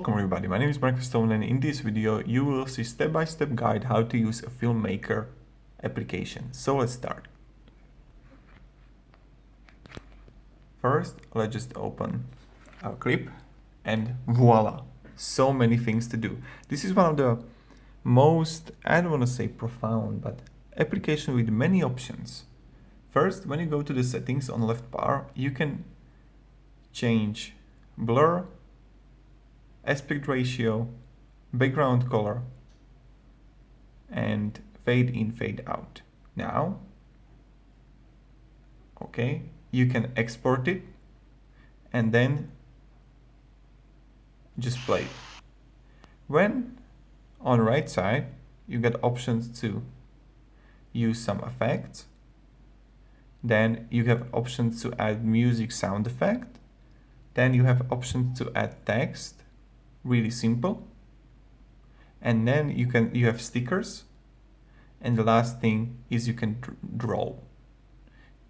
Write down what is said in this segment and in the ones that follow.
Welcome everybody, my name is Mark Stone, and in this video you will see step-by-step guide how to use a filmmaker application. So let's start. First, let's just open our clip and voila, so many things to do. This is one of the most, I don't want to say profound, but application with many options. First, when you go to the settings on the left bar, you can change blur, aspect ratio, background color, and fade in, fade out. Now, okay, you can export it and then just play it. When on the right side, you get options to use some effects. Then you have options to add music sound effect. Then you have options to add text. Really simple. And then you have stickers, and the last thing is you can draw.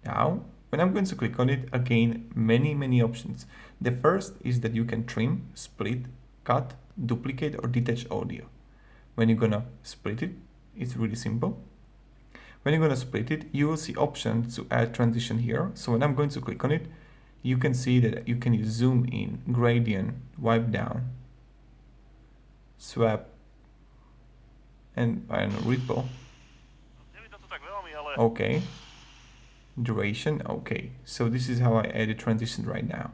Now when I'm going to click on it, again many options. The first is that you can trim, split, cut, duplicate, or detach audio. When you're gonna split it, it's really simple. When you're gonna split it, you will see options to add transition here. So when I'm going to click on it, you can see that you can use zoom in, gradient, wipe down, swap, and I don't know, ripple. Okay. Duration, okay. So this is how I added transition right now.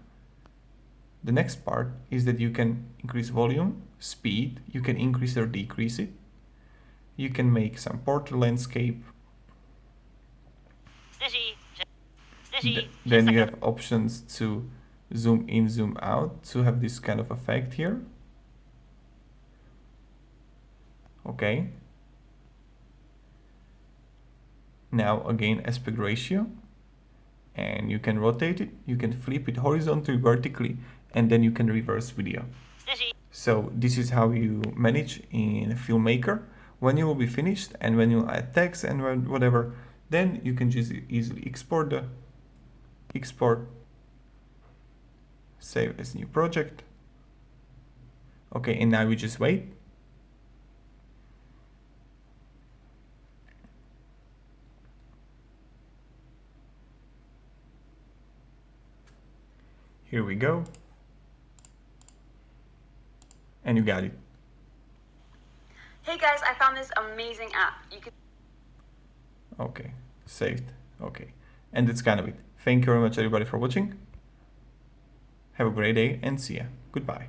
The next part is that you can increase volume, speed, you can increase or decrease it. You can make some portrait landscape. Then you have options to zoom in, zoom out to have this kind of effect here. Okay. Now again, aspect ratio, and you can rotate it, you can flip it horizontally, vertically, and then you can reverse video. So this is how you manage in Filmmaker. When you will be finished and when you add text and whatever, then you can just easily export, save as new project. Okay, and now we just wait. Here we go. And you got it. Hey guys, I found this amazing app. You can... Okay, saved. Okay, and that's kind of it. Thank you very much everybody for watching. Have a great day and see ya. Goodbye.